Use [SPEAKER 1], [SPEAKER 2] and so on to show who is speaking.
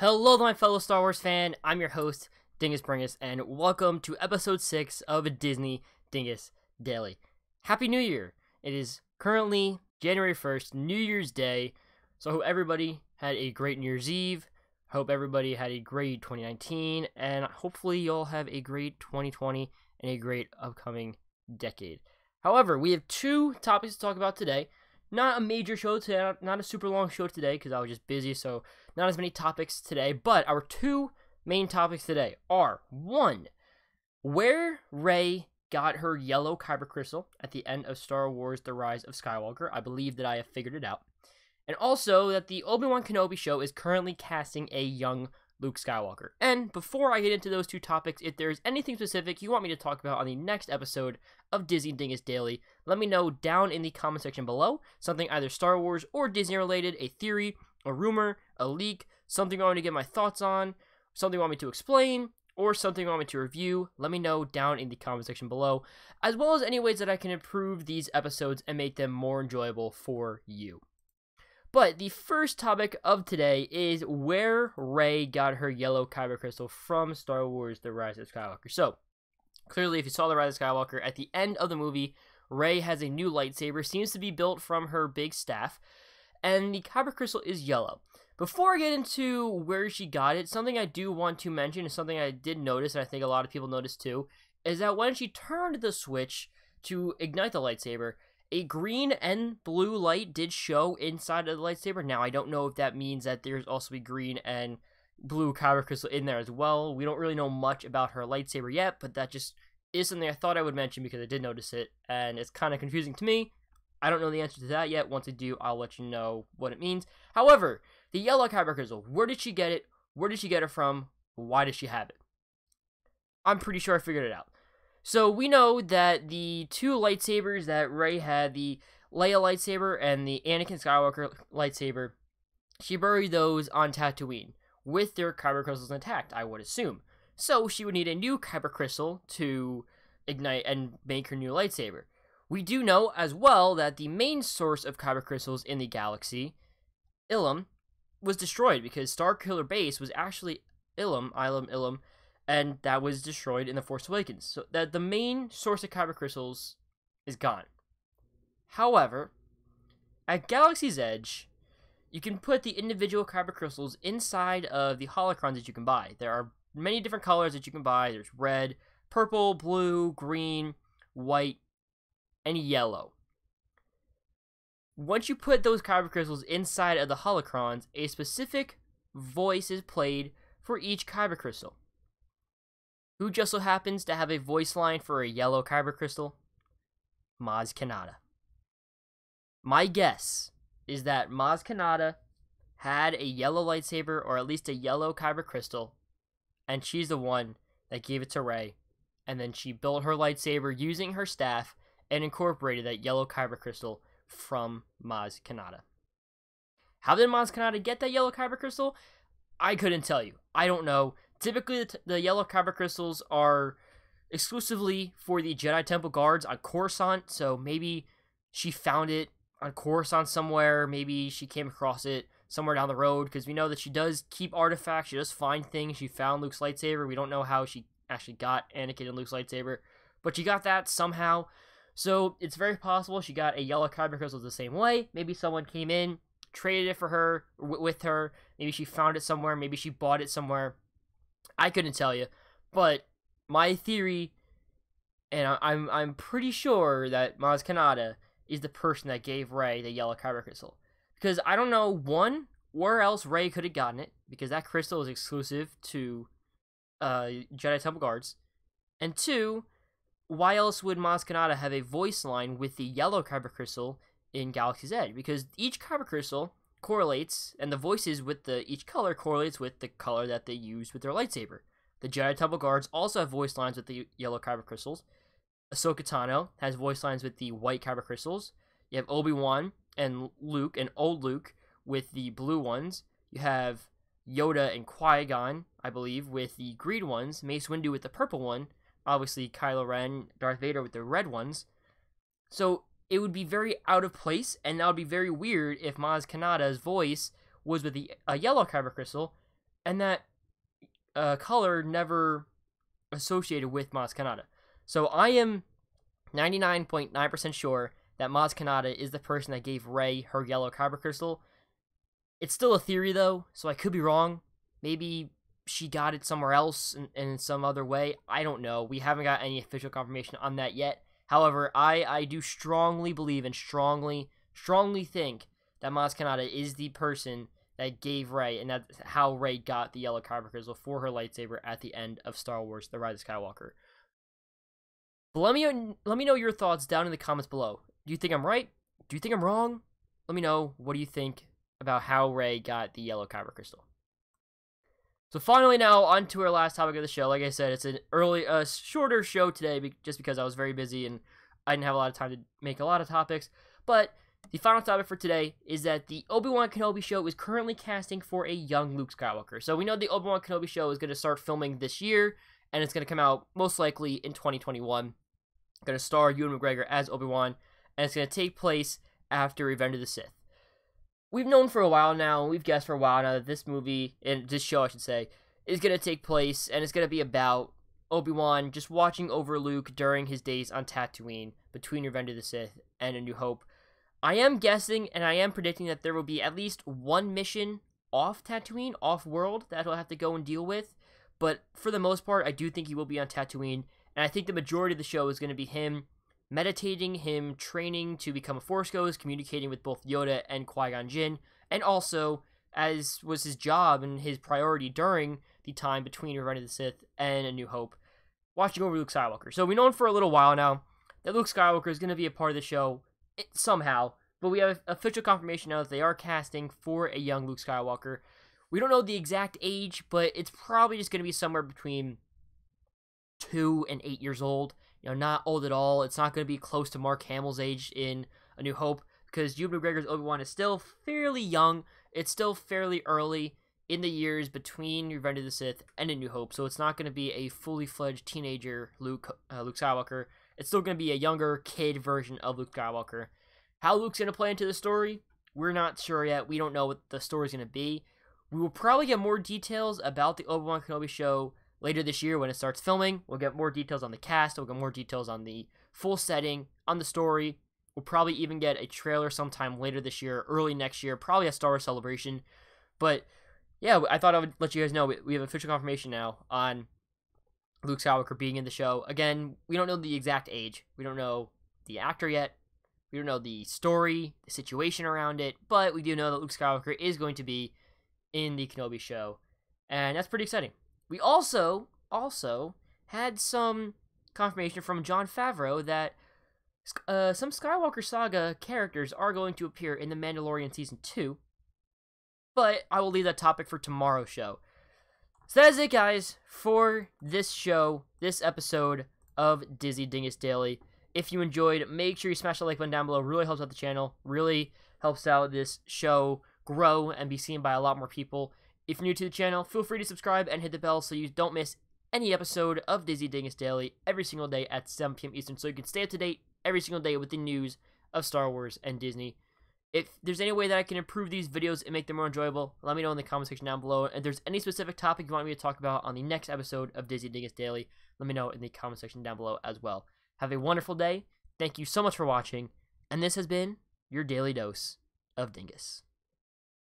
[SPEAKER 1] Hello, my fellow Star Wars fan. I'm your host, Dingus, and welcome to episode 6 of Disney Dingus Daily. Happy New Year! It is currently January 1st, New Year's Day, so I hope everybody had a great New Year's Eve. I hope everybody had a great 2019, and hopefully you'll have a great 2020 and a great upcoming decade. However, we have two topics to talk about today. Not a major show today, not a super long show today because I was just busy, so not as many topics today. But our two main topics today are, one, where Rey got her yellow Kyber crystal at the end of Star Wars The Rise of Skywalker. I believe that I have figured it out. And also that the Obi-Wan Kenobi show is currently casting a young Luke Skywalker. And before I get into those two topics, if there's anything specific you want me to talk about on the next episode of Disney Dingus Daily, let me know down in the comment section below. Something either Star Wars or Disney related, a theory, a rumor, a leak, something you want me to get my thoughts on, something you want me to explain, or something you want me to review. Let me know down in the comment section below, as well as any ways that I can improve these episodes and make them more enjoyable for you. But the first topic of today is where Rey got her yellow Kyber crystal from Star Wars The Rise of Skywalker. So, clearly, if you saw The Rise of Skywalker, at the end of the movie, Rey has a new lightsaber, seems to be built from her big staff, and the Kyber crystal is yellow. Before I get into where she got it, something I do want to mention, and something I did notice, and I think a lot of people noticed too, is that when she turned the switch to ignite the lightsaber, a green and blue light did show inside of the lightsaber. Now, I don't know if that means that there's also a green and blue Kyber crystal in there as well. We don't really know much about her lightsaber yet, but that just is something I thought I would mention because I did notice it, and it's kind of confusing to me. I don't know the answer to that yet. Once I do, I'll let you know what it means. However, the yellow Kyber crystal, where did she get it? Where did she get it from? Why does she have it? I'm pretty sure I figured it out. So we know that the two lightsabers that Rey had, the Leia lightsaber and the Anakin Skywalker lightsaber, she buried those on Tatooine with their Kyber crystals intact, I would assume. So she would need a new Kyber crystal to ignite and make her new lightsaber. We do know as well that the main source of Kyber crystals in the galaxy, Ilum, was destroyed because Starkiller Base was actually Ilum, and that was destroyed in The Force Awakens. So that the main source of Kyber crystals is gone. However, at Galaxy's Edge, you can put the individual Kyber crystals inside of the holocrons that you can buy. There are many different colors that you can buy. There's red, purple, blue, green, white, and yellow. Once you put those Kyber crystals inside of the holocrons, a specific voice is played for each Kyber crystal. Who just so happens to have a voice line for a yellow Kyber crystal? Maz Kanata. My guess is that Maz Kanata had a yellow lightsaber, or at least a yellow Kyber crystal, and she's the one that gave it to Rey, and then she built her lightsaber using her staff and incorporated that yellow Kyber crystal from Maz Kanata. How did Maz Kanata get that yellow Kyber crystal? I couldn't tell you. I don't know. Typically, the yellow Kyber crystals are exclusively for the Jedi Temple guards on Coruscant, so maybe she found it on Coruscant somewhere, maybe she came across it somewhere down the road, because we know that she does keep artifacts, she does find things. She found Luke's lightsaber. We don't know how she actually got Anakin and Luke's lightsaber, but she got that somehow, so it's very possible she got a yellow Kyber crystal the same way. Maybe someone came in, traded it for her, with her, maybe she found it somewhere, maybe she bought it somewhere. I couldn't tell you, but my theory, and I'm pretty sure that Maz Kanata is the person that gave Rey the yellow Kyber crystal, because I don't know, one, where else Rey could have gotten it, because that crystal is exclusive to Jedi Temple guards, and two, why else would Maz Kanata have a voice line with the yellow Kyber crystal in Galaxy's Edge? Because each Kyber crystal correlates, and the voices with each color correlates with the color that they use with their lightsaber. The Jedi Temple guards also have voice lines with the yellow Kyber crystals. Ahsoka Tano has voice lines with the white Kyber crystals. You have Obi-Wan and Luke, and old Luke, with the blue ones. You have Yoda and Qui-Gon, I believe, with the green ones. Mace Windu with the purple one. Obviously, Kylo Ren, Darth Vader with the red ones. So it would be very out of place, and that would be very weird if Maz Kanata's voice was with a yellow Kyber crystal, and that color never associated with Maz Kanata. So I am 99.9% sure that Maz Kanata is the person that gave Rey her yellow Kyber crystal. It's still a theory though, so I could be wrong. Maybe she got it somewhere else in some other way. I don't know. We haven't got any official confirmation on that yet. However, I do strongly believe and strongly think that Maz Kanata is the person that gave Rey, and that's how Rey got the yellow Kyber crystal for her lightsaber at the end of Star Wars: The Rise of Skywalker. But let me know your thoughts down in the comments below. Do you think I'm right? Do you think I'm wrong? Let me know. What do you think about how Rey got the yellow Kyber crystal? So finally now, on to our last topic of the show. Like I said, it's an shorter show today just because I was very busy and I didn't have a lot of time to make a lot of topics. But the final topic for today is that the Obi-Wan Kenobi show is currently casting for a young Luke Skywalker. So we know the Obi-Wan Kenobi show is going to start filming this year, and it's going to come out most likely in 2021. Going to star Ewan McGregor as Obi-Wan, and it's going to take place after Revenge of the Sith. We've known for a while now, we've guessed for a while now that this movie, and this show I should say, is going to take place, and it's going to be about Obi-Wan just watching over Luke during his days on Tatooine between Revenge of the Sith and A New Hope. I am guessing, and I am predicting that there will be at least one mission off Tatooine, off-world, that he'll have to go and deal with, but for the most part, I do think he will be on Tatooine, and I think the majority of the show is going to be him meditating, him training to become a Force Ghost, communicating with both Yoda and Qui-Gon Jinn, and also, as was his job and his priority during the time between Revenge of the Sith and A New Hope, watching over Luke Skywalker. So we've known for a little while now that Luke Skywalker is going to be a part of the show somehow, but we have official confirmation now that they are casting for a young Luke Skywalker. We don't know the exact age, but it's probably just going to be somewhere between 2 and 8 years old. You know, not old at all. It's not going to be close to Mark Hamill's age in A New Hope, because Ewan McGregor's Obi-Wan is still fairly young. It's still fairly early in the years between Revenge of the Sith and A New Hope, so it's not going to be a fully fledged teenager Luke Skywalker. It's still going to be a younger kid version of Luke Skywalker. How Luke's going to play into the story, we're not sure yet. We don't know what the story's going to be. We will probably get more details about the Obi-Wan Kenobi show later this year when it starts filming. We'll get more details on the cast. We'll get more details on the full setting, on the story. We'll probably even get a trailer sometime later this year, early next year, probably a Star Wars Celebration. But yeah, I thought I would let you guys know we have official confirmation now on Luke Skywalker being in the show. Again, we don't know the exact age. We don't know the actor yet. We don't know the story, the situation around it. But we do know that Luke Skywalker is going to be in the Kenobi show. And that's pretty exciting. We also had some confirmation from Jon Favreau that some Skywalker Saga characters are going to appear in The Mandalorian Season 2. But I will leave that topic for tomorrow's show. So that is it, guys, for this show, this episode of Disney Dingus Daily. If you enjoyed, make sure you smash the like button down below. It really helps out the channel. Really helps out this show grow and be seen by a lot more people. If you're new to the channel, feel free to subscribe and hit the bell so you don't miss any episode of Disney Dingus Daily every single day at 7 p.m. Eastern, so you can stay up to date every single day with the news of Star Wars and Disney. If there's any way that I can improve these videos and make them more enjoyable, let me know in the comment section down below. And if there's any specific topic you want me to talk about on the next episode of Disney Dingus Daily, let me know in the comment section down below as well. Have a wonderful day. Thank you so much for watching. And this has been your daily dose of Dingus.